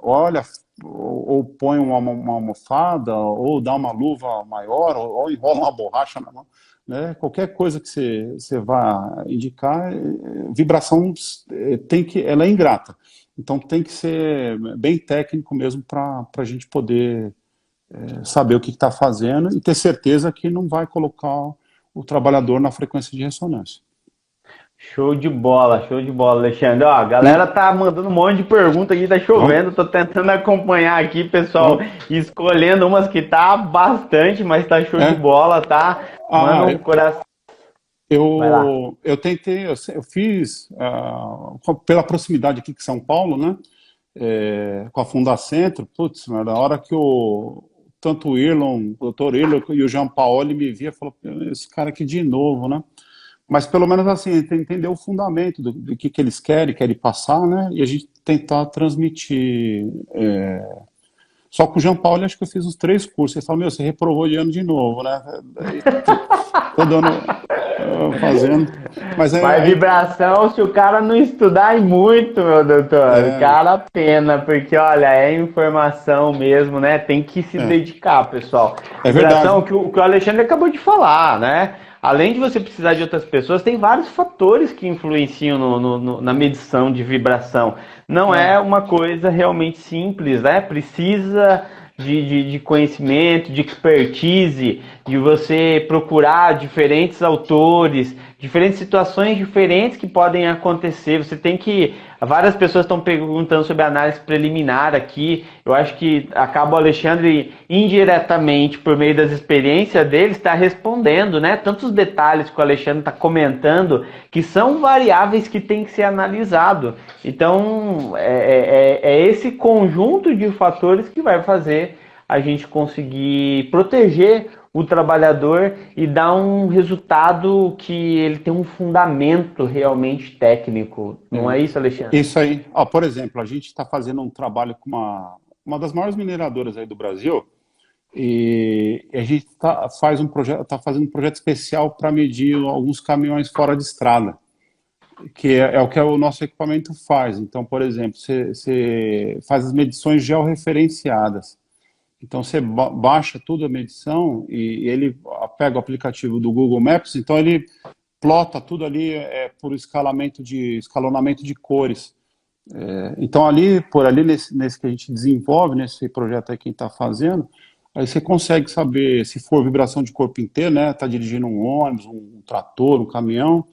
olha, ou põe uma almofada, ou dá uma luva maior, ou enrola uma borracha na mão. Né? Qualquer coisa que você vá indicar, vibração ela é ingrata. Então tem que ser bem técnico mesmo para a gente poder saber o que está fazendo e ter certeza que não vai colocar o trabalhador na frequência de ressonância. Show de bola, Alexandre. Ó, a galera tá mandando um monte de pergunta aqui, tá chovendo, tô tentando acompanhar aqui, pessoal, escolhendo umas que tá bastante, mas tá show de bola, tá? Mano, coração. Eu tentei, eu fiz, pela proximidade aqui com São Paulo, né, com a Fundacentro, putz, na hora que tanto o doutor Irlon e o Jean Paoli me via, falou, esse cara aqui de novo, né? Mas pelo menos assim, entender o fundamento do que eles querem passar, né? E a gente tentar transmitir. Só com o Jean Paulo, acho que eu fiz uns 3 cursos. Ele falou, você reprovou de ano de novo, né? Tô fazendo. Mas vibração, se o cara não estudar muito, meu doutor, cara, pena, porque olha, é informação mesmo, né? Tem que se dedicar, pessoal. É vibração, verdade. o que o Alexandre acabou de falar, né? Além de você precisar de outras pessoas, tem vários fatores que influenciam na medição de vibração. Não é uma coisa realmente simples, né? Precisa de conhecimento, de expertise, de você procurar diferentes autores, diferentes situações diferentes que podem acontecer. Você tem que... Várias pessoas estão perguntando sobre análise preliminar aqui. Eu acho que acaba o Alexandre indiretamente, por meio das experiências dele, está respondendo, né? Tantos detalhes que o Alexandre está comentando, que são variáveis que tem que ser analisado. Então, é esse conjunto de fatores que vai fazer a gente conseguir proteger o trabalhador e dar um resultado que ele tem um fundamento realmente técnico. Não é isso, Alexandre? Isso aí. Por exemplo, a gente está fazendo um trabalho com uma das maiores mineradoras aí do Brasil e a gente está fazendo um projeto especial para medir alguns caminhões fora de estrada, que é o que o nosso equipamento faz. Então, por exemplo, você faz as medições georreferenciadas. Então, você baixa tudo a medição e ele pega o aplicativo do Google Maps, então ele plota tudo ali por escalonamento de cores. Então, por ali nesse que a gente desenvolve, nesse projeto aí que a gente está fazendo, aí você consegue saber se for vibração de corpo inteiro, né? Está dirigindo um ônibus, um trator, um caminhão,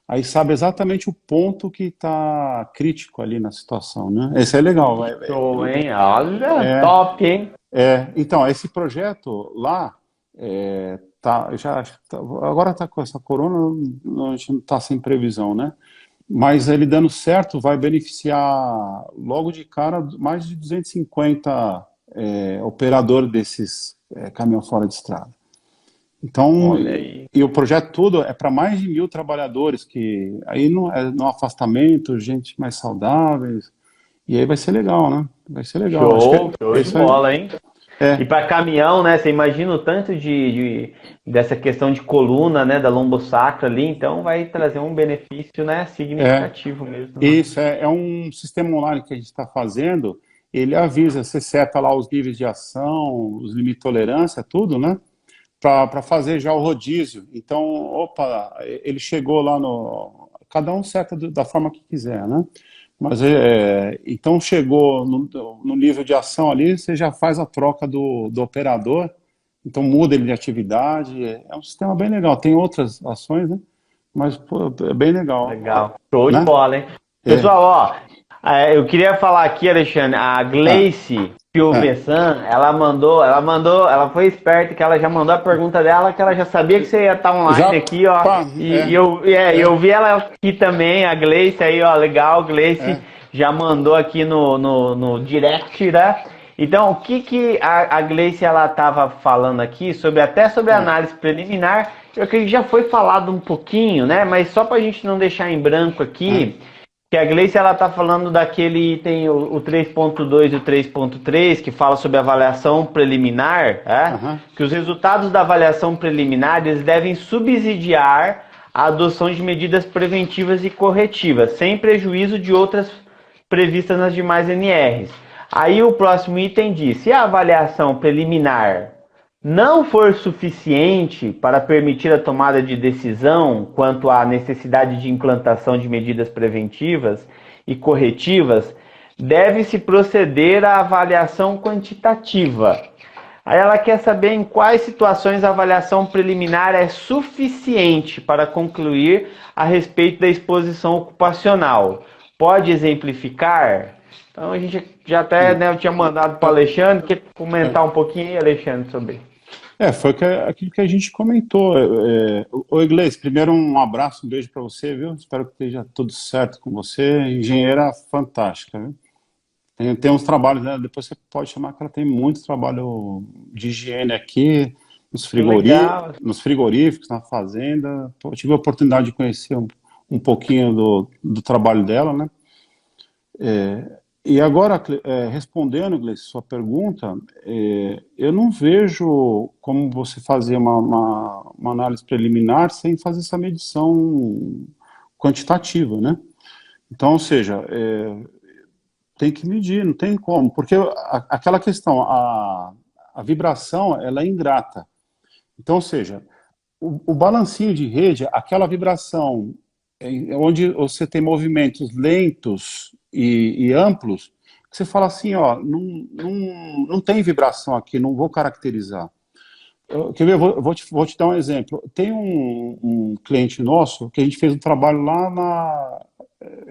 aí sabe exatamente o ponto que está crítico ali na situação, né? Esse é legal. Show, hein? Olha, top, hein? Então, esse projeto lá Tá, agora está com essa corona, a gente não está sem previsão, né? Mas ele dando certo vai beneficiar logo de cara mais de 250 operadores desses caminhão fora de estrada. Então, Olha aí. e o projeto todo é para mais de 1.000 trabalhadores, que aí não é no afastamento, gente mais saudáveis, e aí vai ser legal, né? Vai ser legal. Show de bola, hein? É. E para caminhão, né? Você imagina o tanto dessa questão de coluna, né? Da lombosacra ali, então vai trazer um benefício, né? Significativo mesmo. Né? Isso, é um sistema online que a gente está fazendo, ele avisa, você seta lá os níveis de ação, os limites de tolerância, tudo, né? Para fazer já o rodízio. Então, opa, ele chegou lá no... Cada um seta da forma que quiser, né? Mas então chegou no nível de ação ali, você já faz a troca do operador, então muda ele de atividade, é um sistema bem legal. Tem outras ações, né? Mas pô, é bem legal. Legal, show né? de bola, hein? Pessoal, ó, eu queria falar aqui, Alexandre, a Gleice Piovessan, ela foi esperta que ela já mandou a pergunta dela, que ela já sabia que você ia estar online aqui, ó. Eu vi ela aqui também, a Gleice aí, ó, legal, Gleice já mandou aqui no direct, né? Então, o que a Gleice ela estava falando aqui, até sobre a análise preliminar, eu acredito que já foi falado um pouquinho, né? Mas só para a gente não deixar em branco aqui, que a Gleice ela está falando daquele item, o 3.2 e o 3.3, que fala sobre avaliação preliminar, que os resultados da avaliação preliminar eles devem subsidiar a adoção de medidas preventivas e corretivas, sem prejuízo de outras previstas nas demais NRs. Aí o próximo item diz, se a avaliação preliminar não for suficiente para permitir a tomada de decisão quanto à necessidade de implantação de medidas preventivas e corretivas, deve-se proceder à avaliação quantitativa. Aí ela quer saber em quais situações a avaliação preliminar é suficiente para concluir a respeito da exposição ocupacional. Pode exemplificar? Então a gente já até eu tinha mandado para o Alexandre, quer comentar um pouquinho aí, Alexandre, sobre isso? Foi aquilo que a gente comentou. Ô, Iglesias, primeiro um abraço, um beijo para você, viu? Espero que esteja tudo certo com você. Engenheira fantástica, viu? Tem uns trabalhos, né? Depois você pode chamar que ela tem muito trabalho de higiene aqui, nos frigoríficos, na fazenda. Eu tive a oportunidade de conhecer um pouquinho do trabalho dela, né? E agora, respondendo, Gleice, sua pergunta, eu não vejo como você fazer uma análise preliminar sem fazer essa medição quantitativa, né? Então, ou seja, tem que medir, não tem como, porque aquela questão, a vibração, ela é ingrata. Então, ou seja, o balancinho de rede, aquela vibração onde você tem movimentos lentos e amplos, que você fala assim, ó, não tem vibração aqui, não vou caracterizar. Quer ver, vou te dar um exemplo. Tem um cliente nosso que a gente fez um trabalho lá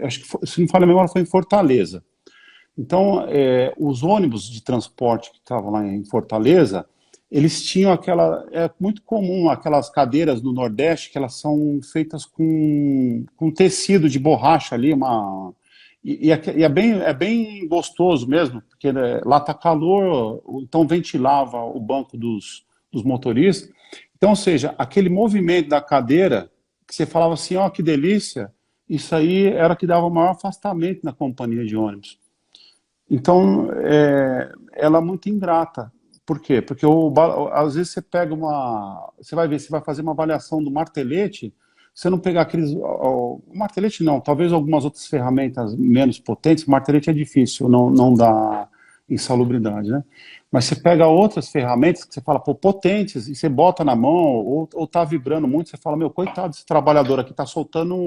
acho que, se não me falha a memória, foi em Fortaleza. Então, os ônibus de transporte que estavam lá em Fortaleza, eles tinham é muito comum aquelas cadeiras no Nordeste que elas são feitas com tecido de borracha ali, e é bem gostoso mesmo, porque lá está calor, então ventilava o banco dos motoristas. Então, ou seja, aquele movimento da cadeira, que você falava assim, ó, que delícia, isso aí era que dava o maior afastamento na companhia de ônibus. Então, ela é muito ingrata. Por quê? Porque às vezes você pega você vai ver, você vai fazer uma avaliação do martelete, você não pegar aqueles... O martelete não, talvez algumas outras ferramentas menos potentes, o martelete é difícil, não dá insalubridade, né? Mas você pega outras ferramentas que você fala, pô, potentes, e você bota na mão, ou tá vibrando muito, você fala, meu, coitado desse trabalhador aqui, tá soltando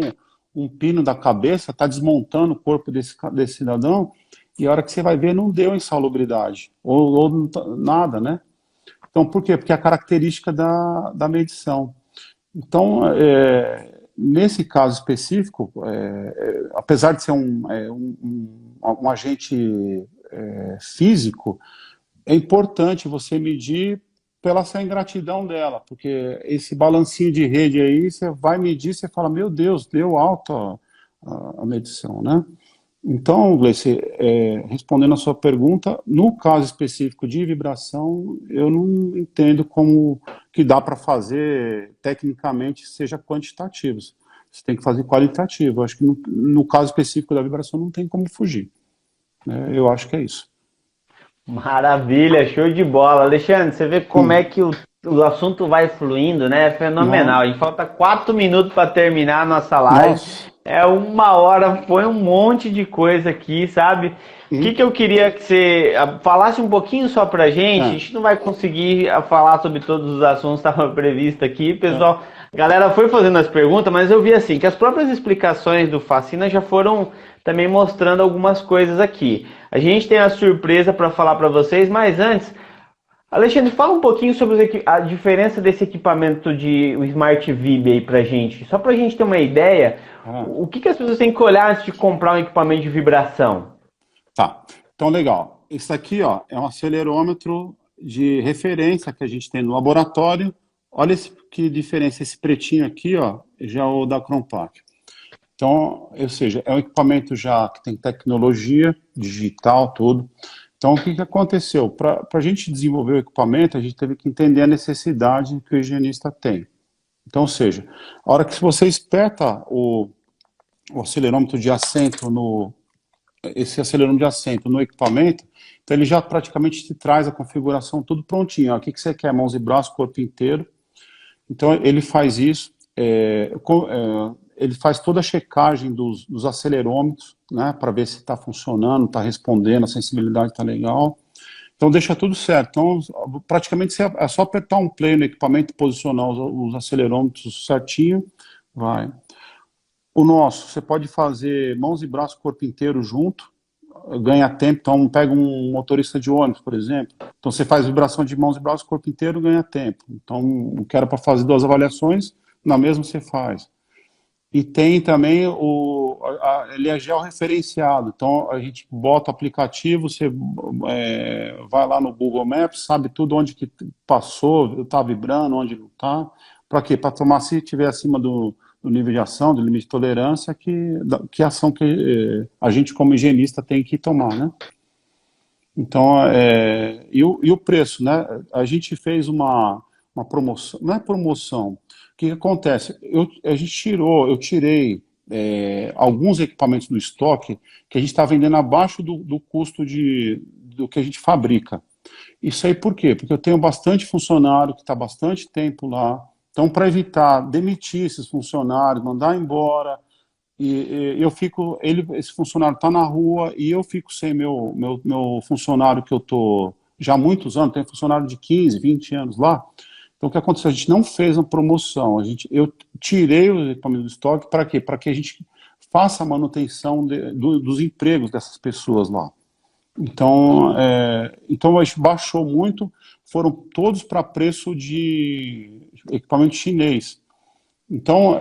um pino da cabeça, tá desmontando o corpo desse cidadão, e a hora que você vai ver, não deu insalubridade, ou nada, né? Então, por quê? Porque é a característica da medição. Então, nesse caso específico, apesar de ser um agente físico, é importante você medir pela essa ingratidão dela, porque esse balancinho de rede aí, você vai medir, você fala, meu Deus, deu alta a medição, né? Então, Gleice, respondendo a sua pergunta, no caso específico de vibração, eu não entendo como que dá para fazer tecnicamente, seja quantitativo. Você tem que fazer qualitativo. Eu acho que no caso específico da vibração não tem como fugir. Eu acho que é isso. Maravilha, show de bola. Alexandre, você vê como é que o assunto vai fluindo, né? É fenomenal. A gente falta 4 minutos para terminar a nossa live. Nossa. É 1 hora, foi um monte de coisa aqui, sabe? O que eu queria que você falasse um pouquinho só pra gente. A gente não vai conseguir falar sobre todos os assuntos que estavam previstos aqui, pessoal. A galera foi fazendo as perguntas, mas eu vi assim, que as próprias explicações do Facina já foram também mostrando algumas coisas aqui. A gente tem a surpresa para falar para vocês, mas antes, Alexandre, fala um pouquinho sobre a diferença desse equipamento de o Smart Vib aí pra gente. Só pra gente ter uma ideia, o que as pessoas têm que olhar antes de comprar um equipamento de vibração? Tá, então legal. Isso aqui, ó, é um acelerômetro de referência que a gente tem no laboratório. Olha que diferença, esse pretinho aqui, ó, já é o da Cronpac. Então, ou seja, é um equipamento já que tem tecnologia digital, tudo. Então, o que aconteceu? Para a gente desenvolver o equipamento, a gente teve que entender a necessidade que o higienista tem. Então, ou seja, a hora que você espeta o acelerômetro de assento esse acelerômetro de assento no equipamento, então ele já praticamente te traz a configuração tudo prontinho. Ó, o que você quer? Mãos e braços, corpo inteiro. Então, ele faz isso. Ele faz toda a checagem dos acelerômetros, né, para ver se está funcionando, está respondendo, a sensibilidade está legal. Então deixa tudo certo. Então praticamente é só apertar um play no equipamento, posicionar os acelerômetros certinho, vai. O nosso, você pode fazer mãos e braços, corpo inteiro junto, ganha tempo. Então pega um motorista de ônibus, por exemplo. Então você faz vibração de mãos e braços, corpo inteiro, ganha tempo. Então que era para fazer 2 avaliações, na mesma você faz. E tem também ele é georreferenciado, então a gente bota o aplicativo, você vai lá no Google Maps, sabe tudo onde que passou, está vibrando, onde não está. Para quê? Para tomar, se estiver acima do nível de ação, do limite de tolerância, que ação que a gente como higienista tem que tomar, né? Então, e o preço, né? A gente fez uma promoção, não é promoção. O que acontece? Eu tirei alguns equipamentos do estoque que a gente está vendendo abaixo do custo do que a gente fabrica. Isso aí por quê? Porque eu tenho bastante funcionário que está bastante tempo lá. Então, para evitar demitir esses funcionários, mandar embora, e esse funcionário está na rua e eu fico sem meu funcionário que eu estou já há muitos anos, tem funcionário de 15, 20 anos lá. Então, o que aconteceu? A gente não fez uma promoção. Eu tirei o equipamento do estoque para quê? Para que a gente faça a manutenção dos empregos dessas pessoas lá. Então a gente baixou muito, foram todos para preço de equipamento chinês. Então,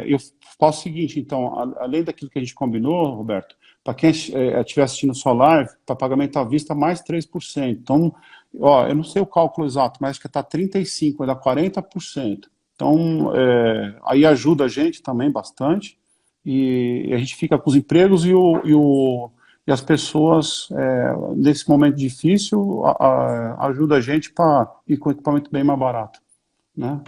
eu faço o seguinte, então, além daquilo que a gente combinou, Roberto, para quem estiver assistindo sua live, para pagamento à vista, mais 3%. Então, eu não sei o cálculo exato, mas acho que está 35%, vai dar 40%. Então, aí ajuda a gente também bastante, e a gente fica com os empregos e as pessoas, nesse momento difícil, ajuda a gente para ir com equipamento bem mais barato, né?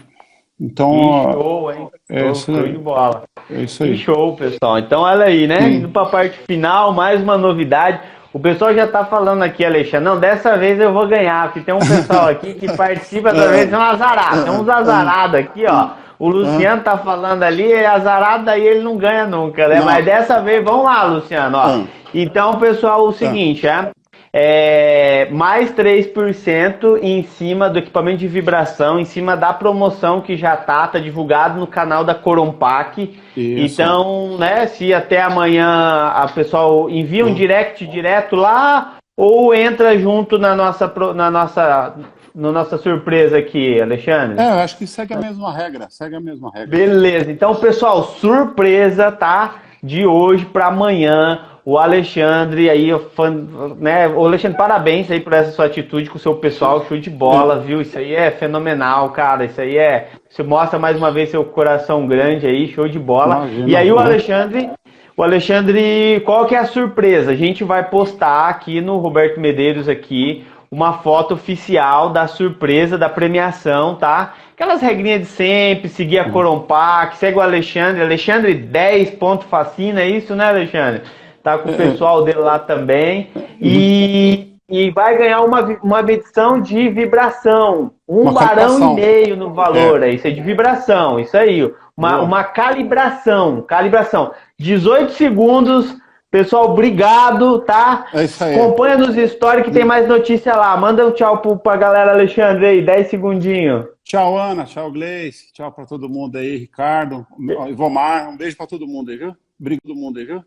Então, que show, hein? Show de bola. É isso aí. Que show, pessoal. Então, olha aí, né? Indo para a parte final, mais uma novidade. O pessoal já tá falando aqui, Alexandre, não, dessa vez eu vou ganhar, porque tem um pessoal aqui que participa da vez, é um azarado, tem uns azarados aqui, ó. O Luciano tá falando ali, é azarado, daí ele não ganha nunca, né? Não. Mas dessa vez, vamos lá, Luciano, ó. Então, pessoal, o seguinte, mais 3% em cima do equipamento de vibração, em cima da promoção que já tá divulgado no canal da Corompac. Isso. Então, né, se até amanhã a pessoal envia um direct direto lá, ou entra junto na nossa surpresa aqui, Alexandre? Eu acho que segue a mesma regra, Beleza, então, pessoal, surpresa, tá? De hoje para amanhã, o Alexandre aí, né? O Alexandre, parabéns aí por essa sua atitude com o seu pessoal, show de bola, viu? Isso aí é fenomenal, cara. Isso aí você mostra mais uma vez seu coração grande aí, show de bola. Imagina, e aí o Alexandre, qual que é a surpresa? A gente vai postar aqui no Roberto Medeiros aqui uma foto oficial da surpresa da premiação, tá? Aquelas regrinhas de sempre, seguir a Corompac, segue o Alexandre 10 ponto fascina, é isso, né, Alexandre? Tá com o pessoal dele lá também. E vai ganhar uma medição de vibração, um barão e meio no valor, isso é de vibração, isso aí, uma calibração, 18 segundos. Pessoal, obrigado, tá? É isso aí. Acompanha nos stories que tem mais notícia lá. Manda um tchau pra galera, Alexandre, aí, 10 segundinhos. Tchau, Ana. Tchau, Gleice. Tchau para todo mundo aí, Ricardo, Ivomar. Um beijo para todo mundo aí, viu? Obrigado todo mundo aí, viu?